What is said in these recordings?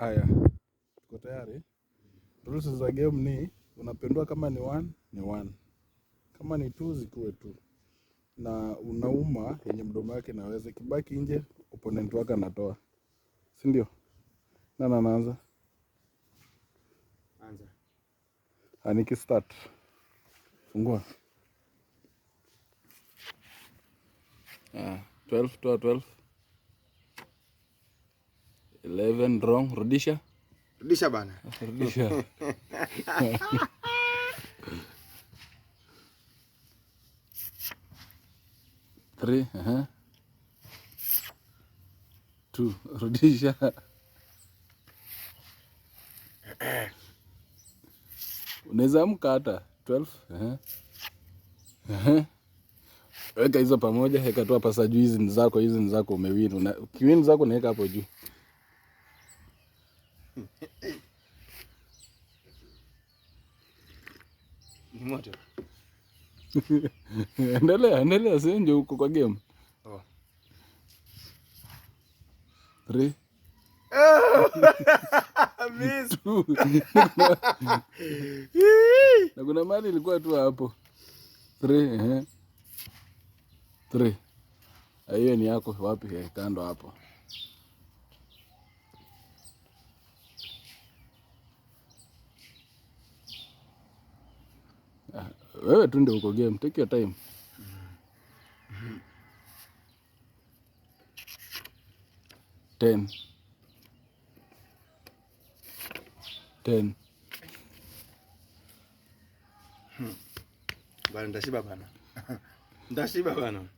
Haya, tuko tayari. Rules za game ni unapendua, kama ni 1 ni 1, kama ni 2 zikuwe 2, na unauma yenye mdomo wake naweza kibaki nje, opponent wake anatoa, si ndio? Nani anaanza? Anza. Niki start. Fungua. 12 toa 12. 11 wrong, rudisha. Rudisha bana. Rudisha. 3, 2, rudisha. Unaweza amka hata 12. Weka hizo pamoja, weka tu hapa sasa juu, hizi ni zako umewin. Kiwin zako naweka hapo juu. Ni moto. Endelea sasa nje huko kwa game. 3. Miss. Na kuna mali ilikuwa tu hapo. 3, 3. Hiyo ni yako wapi? Kando hapo. Wewe tu ndio uko game, take your time. 10. Bana ndashiba bana. Ndashiba bana.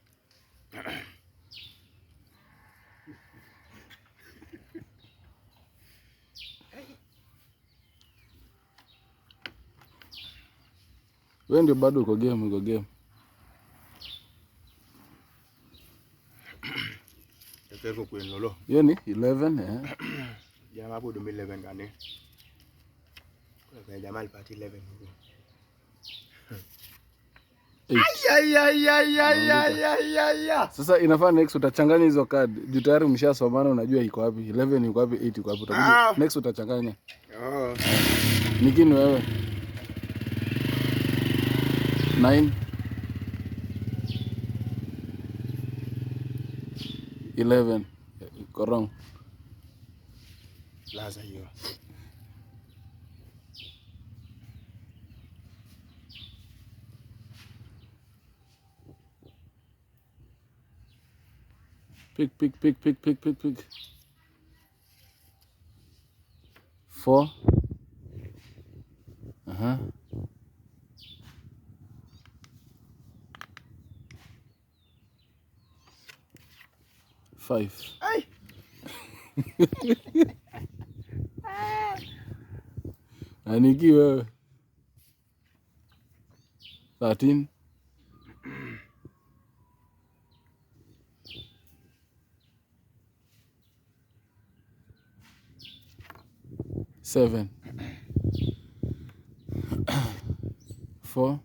Wewe ndio bado uko game. Teko kuenolo. Hiyo ni 11 Jamaa hapo 11 gani? Kwa jamaa alipata 11 huko. Ay. Sasa inafaa next utachanganya hizo card. Juu tayari umeshasomana, unajua iko wapi 11 iko wapi 8 iko wapi. Next utachanganya. Nikini wewe 9, 11 iko wrong. Laza hiyo. Pick. 4. 5. Ai. Aniki wewe 13. 7. 4.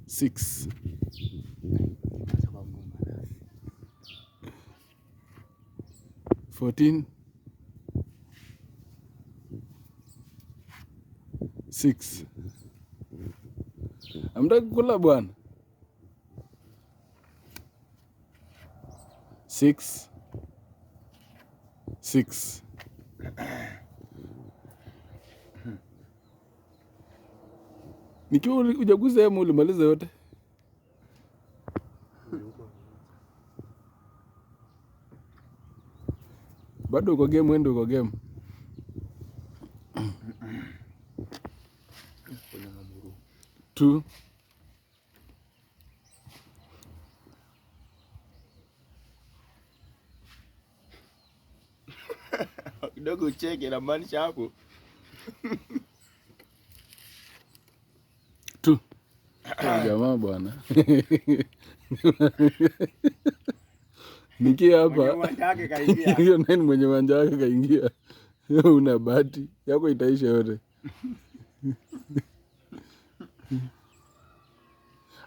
6. 14. 6. Amtaki kula bwana. 6. Nikiwa ujaguza hemu ulimaliza yote. Bado uko game, wende uko game. Two. Kidogo cheke na maanisha hapo. 2. Jamaa bwana. Niki hapa. Hiyo 9 mwenye uwanja wake kaingia. Una bahati yako itaisha yote.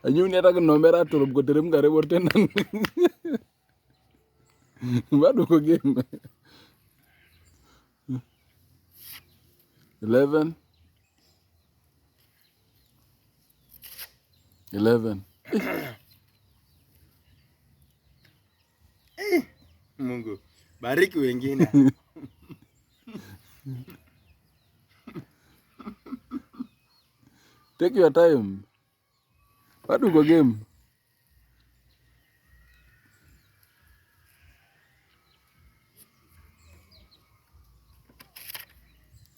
Anyuni hata kunomera tolo mkotere mkare borte nani. Bado uko game. 11. Mungu bariki wengine. Take your time. Bado uko game.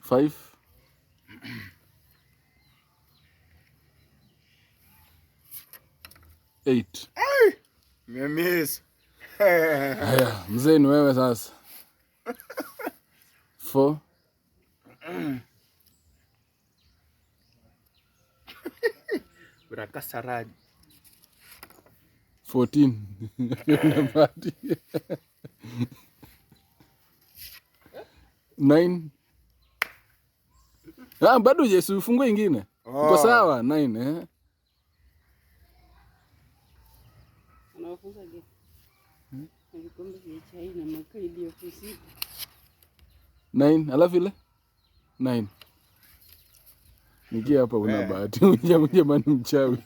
5. 8. Miss. Haya, mzee ni wewe sasa. 4. Brakasaraj. 14. Unapati. 9. Bado Yesu ufungue ingine. Uko sawa? 9 Anafunga je? Vikombe vya chai na makaidi ya ofisi. 9, alafu ile 9. Nikia hapa una bahati. Unja mani mchawi.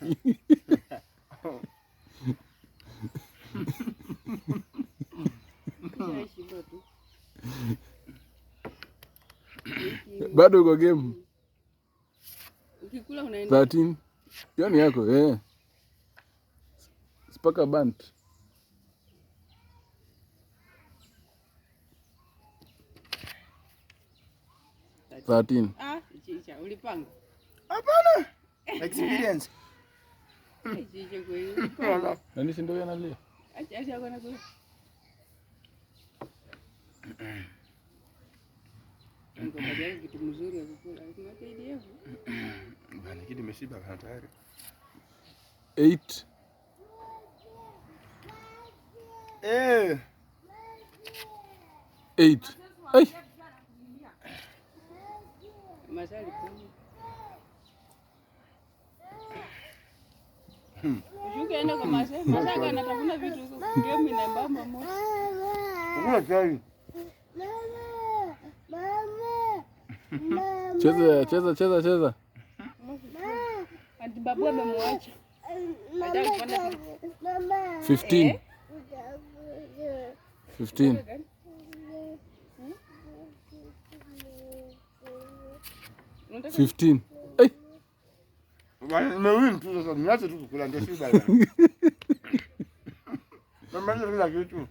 Bado uko game. Ukikula unaenda 13. Hiyo ni yako Spaka bant. 13. Chicha ulipanga? Hapana. Experience. Chicha kweli. Nani si ndio yanalia? Acha kwa nakula. Ngo baadaye kitu mzuri ya kukula. Kuna KDF. Bana kitu imeshiba kana tayari. 8. 8. Ai. Masali kumi. Ushuke enda kwa Masai. Masai anatafuna vitu huko. Game inaembamba moto. Kuna chai. Cheza. Ati babu amemwacha. 15. 15. Ai. Nimewin tu sasa, niache tu kukula ndio shiba. Mama ndio kila kitu.